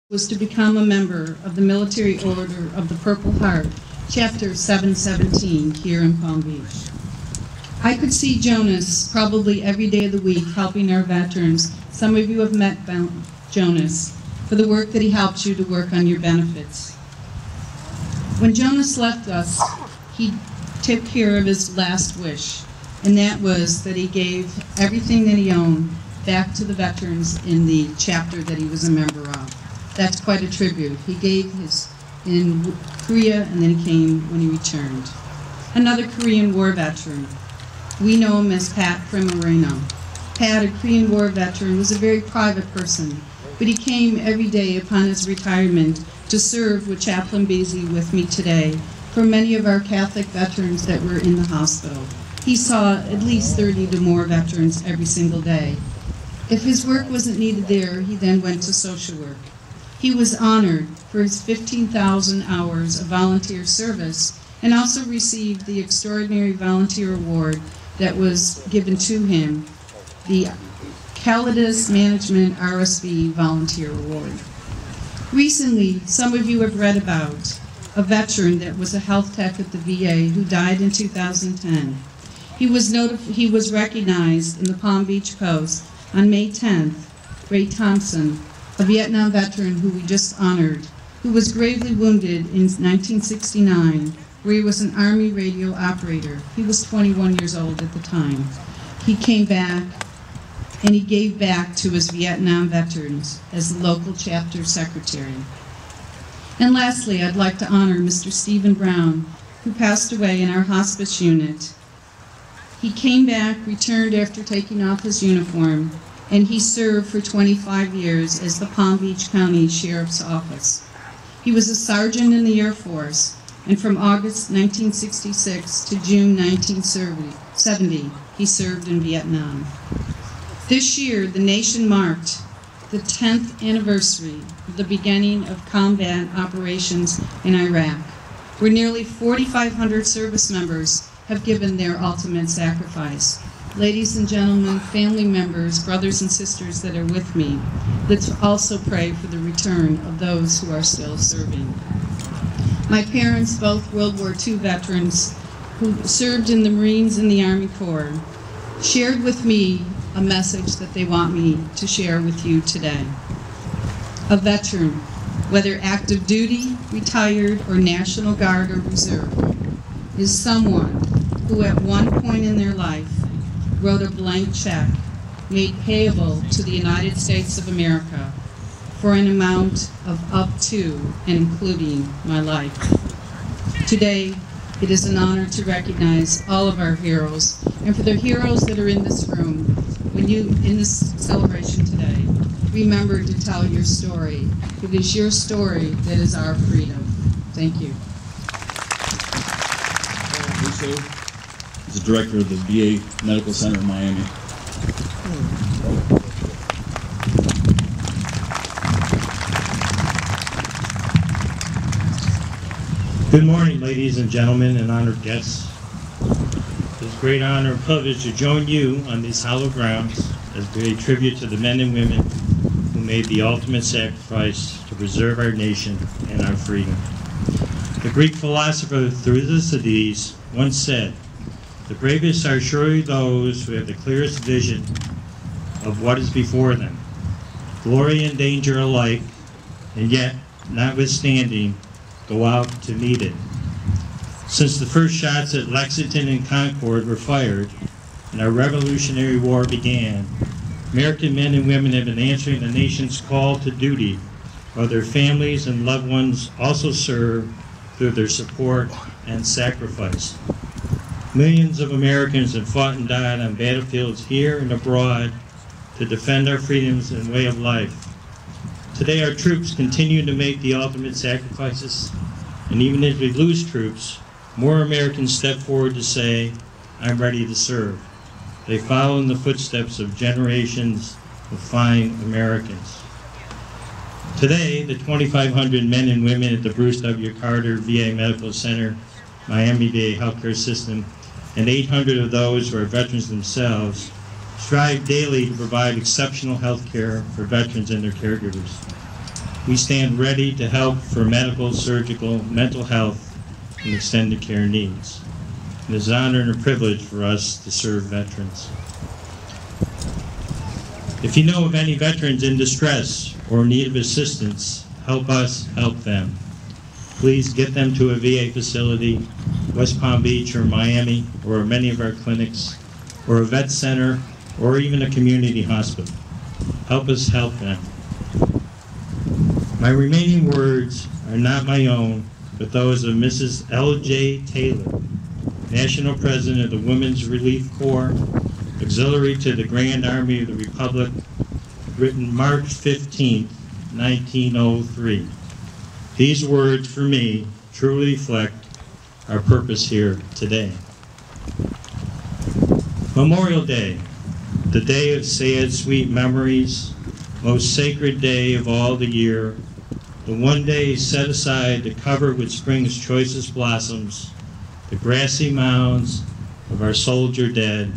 was to become a member of the Military Order of the Purple Heart, Chapter 717, here in Palm Beach. I could see Jonas probably every day of the week helping our veterans. Some of you have met Jonas for the work that he helped you to work on your benefits. When Jonas left us, he took care of his last wish, and that was that he gave everything that he owned back to the veterans in the chapter that he was a member of. That's quite a tribute. He gave his in Korea, and then he came when he returned. Another Korean War veteran. We know him as Pat Primarino. Pat, a Korean War veteran, was a very private person, but he came every day upon his retirement to serve with Chaplain Beasley with me today for many of our Catholic veterans that were in the hospital. He saw at least 30 to more veterans every single day. If his work wasn't needed there, he then went to social work. He was honored for his 15,000 hours of volunteer service and also received the Extraordinary Volunteer Award that was given to him, the Calidus Management RSV Volunteer Award. Recently, some of you have read about a veteran that was a health tech at the VA who died in 2010. He was recognized in the Palm Beach Post on May 10th. Ray Thompson, a Vietnam veteran who we just honored, who was gravely wounded in 1969, where he was an Army radio operator. He was 21 years old at the time. He came back and he gave back to his Vietnam veterans as the local chapter secretary. And lastly, I'd like to honor Mr. Stephen Brown, who passed away in our hospice unit. He came back, returned after taking off his uniform, and he served for 25 years as the Palm Beach County Sheriff's Office. He was a sergeant in the Air Force, and from August 1966 to June 1970, he served in Vietnam. This year, the nation marked the 10th anniversary of the beginning of combat operations in Iraq, where nearly 4,500 service members have given their ultimate sacrifice. Ladies and gentlemen, family members, brothers and sisters that are with me, let's also pray for the return of those who are still serving. My parents, both World War II veterans who served in the Marines and the Army Corps, shared with me a message that they want me to share with you today. A veteran, whether active duty, retired, or National Guard or Reserve, is someone who at one point in their life wrote a blank check made payable to the United States of America for an amount of up to and including my life. Today, it is an honor to recognize all of our heroes, and for the heroes that are in this room, when you, in this celebration today, remember to tell your story. It is your story that is our freedom. Thank you. He's the director of the VA Medical Center in Miami. Good morning, ladies and gentlemen and honored guests. It's a great honor and privilege to join you on these hallowed grounds as we pay tribute to the men and women who made the ultimate sacrifice to preserve our nation and our freedom. The Greek philosopher Thucydides once said, "The bravest are surely those who have the clearest vision of what is before them, glory and danger alike, and yet, notwithstanding, go out to meet it." Since the first shots at Lexington and Concord were fired and our Revolutionary War began, American men and women have been answering the nation's call to duty, while their families and loved ones also serve through their support and sacrifice. Millions of Americans have fought and died on battlefields here and abroad to defend our freedoms and way of life. Today our troops continue to make the ultimate sacrifices, and even as we lose troops, more Americans step forward to say, "I'm ready to serve." They follow in the footsteps of generations of fine Americans. Today, the 2,500 men and women at the Bruce W. Carter VA Medical Center, Miami-Dade Healthcare System, and 800 of those who are veterans themselves, strive daily to provide exceptional health care for veterans and their caregivers. We stand ready to help for medical, surgical, mental health, and extended care needs. It is an honor and a privilege for us to serve veterans. If you know of any veterans in distress or in need of assistance, help us help them. Please get them to a VA facility, West Palm Beach or Miami, or many of our clinics, or a vet center, or even a community hospital. Help us help them. My remaining words are not my own, but those of Mrs. L.J. Taylor, National President of the Women's Relief Corps, Auxiliary to the Grand Army of the Republic, written March 15, 1903. These words, for me, truly reflect our purpose here today. Memorial Day, the day of sad, sweet memories, most sacred day of all the year, the one day set aside to cover with spring's choicest blossoms the grassy mounds of our soldier dead,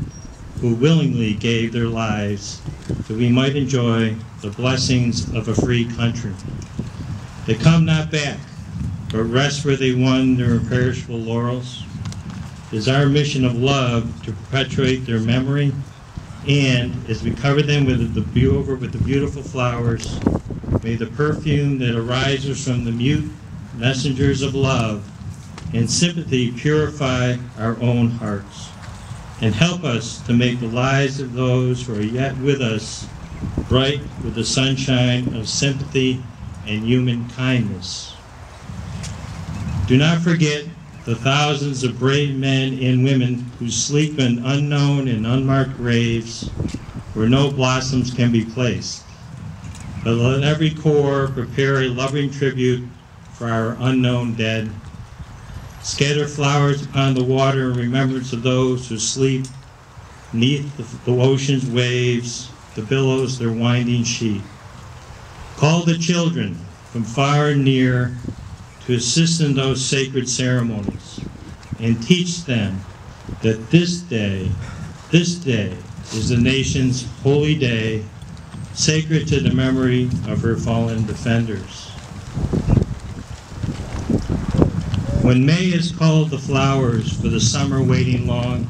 who willingly gave their lives that we might enjoy the blessings of a free country. They come not back, but rest where they won their imperishable laurels. It is our mission of love to perpetuate their memory, and as we cover them with the beautiful flowers, may the perfume that arises from the mute messengers of love and sympathy purify our own hearts and help us to make the lives of those who are yet with us bright with the sunshine of sympathy and human kindness. Do not forget the thousands of brave men and women who sleep in unknown and unmarked graves where no blossoms can be placed. But let every corps prepare a loving tribute for our unknown dead. Scatter flowers upon the water in remembrance of those who sleep beneath the ocean's waves, the billows their winding sheet. Call the children from far and near to assist in those sacred ceremonies and teach them that this day is the nation's holy day, sacred to the memory of her fallen defenders. When May is called the flowers for the summer waiting long,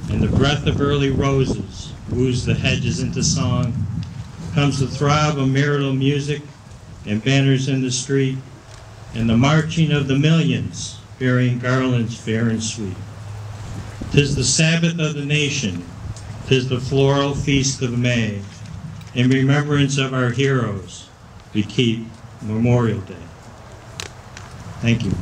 and the breath of early roses woos the hedges into song, comes the throb of marital music and banners in the street, and the marching of the millions bearing garlands fair and sweet. 'Tis the Sabbath of the nation, 'tis the floral feast of May. In remembrance of our heroes, we keep Memorial Day. Thank you.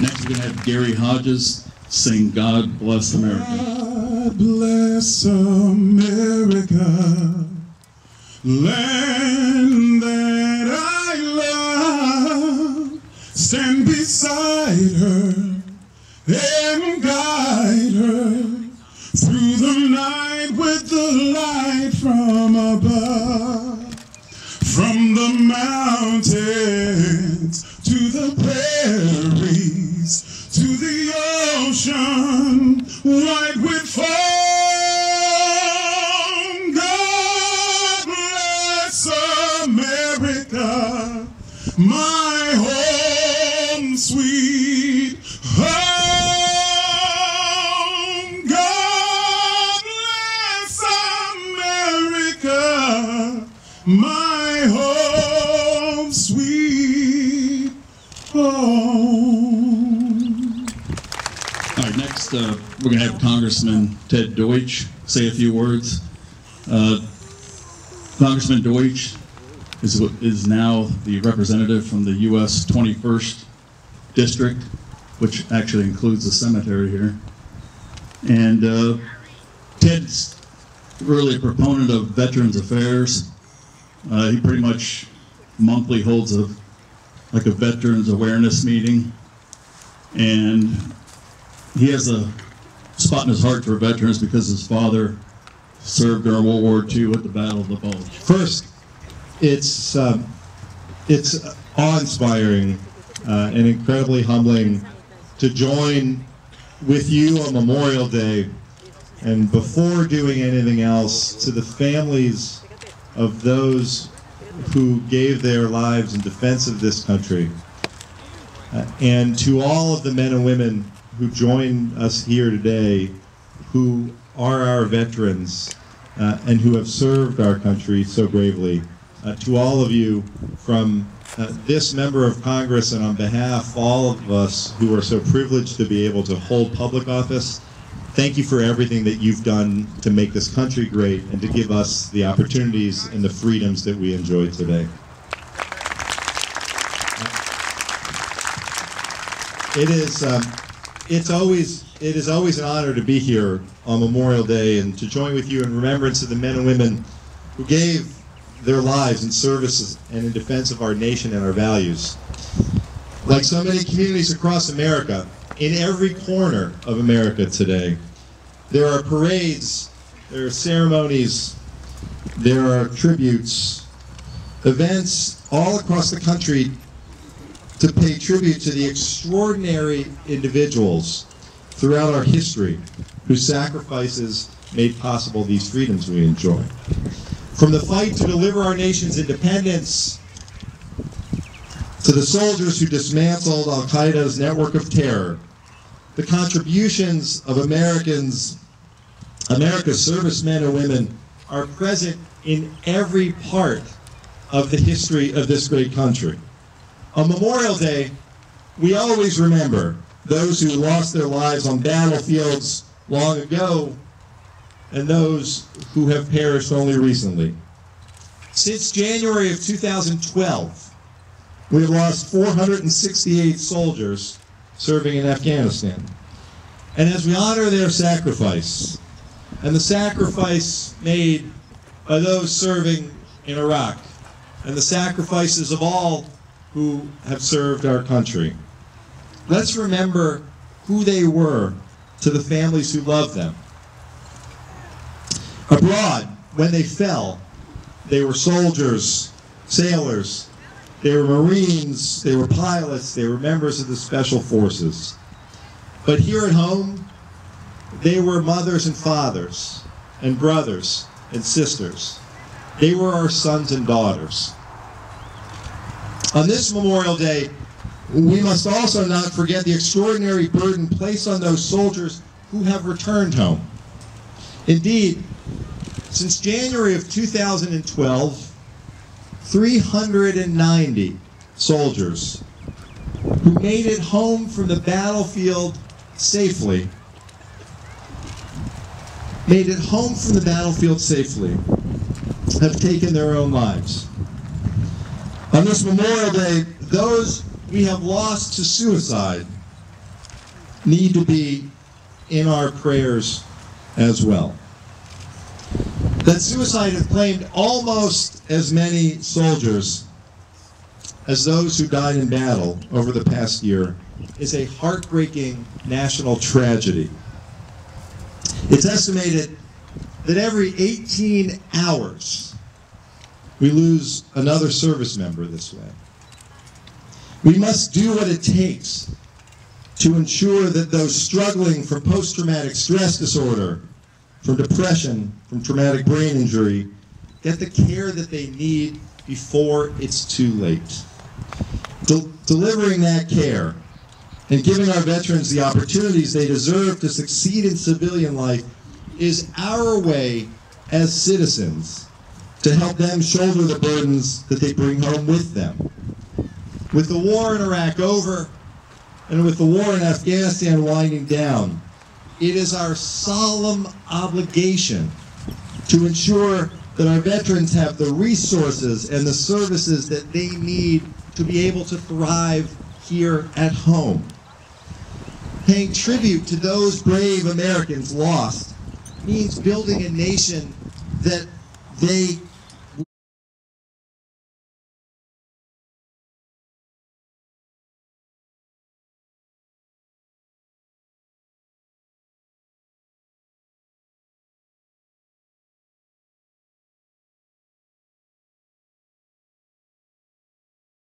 Next, we're going to have Gary Hodges sing God Bless America. God bless America, land that I love. Stand beside her and guide her through the night with the light from above. From the mountains to the prairies, to the ocean white with foam. God bless America, my home sweet home. God bless America, my home sweet home. All right, next we're going to have Congressman Ted Deutsch say a few words. Congressman Deutsch is now the representative from the U.S. 21st District, which actually includes the cemetery here. And Ted's really a proponent of Veterans Affairs. He pretty much monthly holds a Veterans Awareness meeting, and he has a spot in his heart for veterans because his father served during World War II at the Battle of the Bulge. First, it's awe-inspiring and incredibly humbling to join with you on Memorial Day, and before doing anything else, to the families of those who gave their lives in defense of this country, and to all of the men and women who join us here today, who are our veterans and who have served our country so bravely. To all of you from this member of Congress and on behalf of all of us who are so privileged to be able to hold public office, thank you for everything that you've done to make this country great and to give us the opportunities and the freedoms that we enjoy today. It is always an honor to be here on Memorial Day and to join with you in remembrance of the men and women who gave their lives in service and in defense of our nation and our values. Like so many communities across America, in every corner of America today, there are parades, there are ceremonies, there are tributes, events all across the country to pay tribute to the extraordinary individuals throughout our history whose sacrifices made possible these freedoms we enjoy. From the fight to deliver our nation's independence, to the soldiers who dismantled Al-Qaeda's network of terror, the contributions of America's servicemen and women are present in every part of the history of this great country. On Memorial Day, we always remember those who lost their lives on battlefields long ago and those who have perished only recently. Since January of 2012, we have lost 468 soldiers serving in Afghanistan. And as we honor their sacrifice, and the sacrifice made by those serving in Iraq, and the sacrifices of all who have served our country, let's remember who they were to the families who loved them. Abroad, when they fell, they were soldiers, sailors, they were Marines, they were pilots, they were members of the Special Forces. But here at home, they were mothers and fathers, and brothers and sisters. They were our sons and daughters. On this Memorial Day, we must also not forget the extraordinary burden placed on those soldiers who have returned home. Indeed, since January of 2012, 390 soldiers who made it home from the battlefield safely, have taken their own lives. On this Memorial Day, those we have lost to suicide need to be in our prayers as well. That suicide has claimed almost as many soldiers as those who died in battle over the past year is a heartbreaking national tragedy. It's estimated that every 18 hours we lose another service member this way. We must do what it takes to ensure that those struggling from post-traumatic stress disorder, from depression, from traumatic brain injury, get the care that they need before it's too late. Delivering that care and giving our veterans the opportunities they deserve to succeed in civilian life is our way as citizens to help them shoulder the burdens that they bring home with them. With the war in Iraq over, and with the war in Afghanistan winding down, it is our solemn obligation to ensure that our veterans have the resources and the services that they need to be able to thrive here at home. Paying tribute to those brave Americans lost means building a nation that they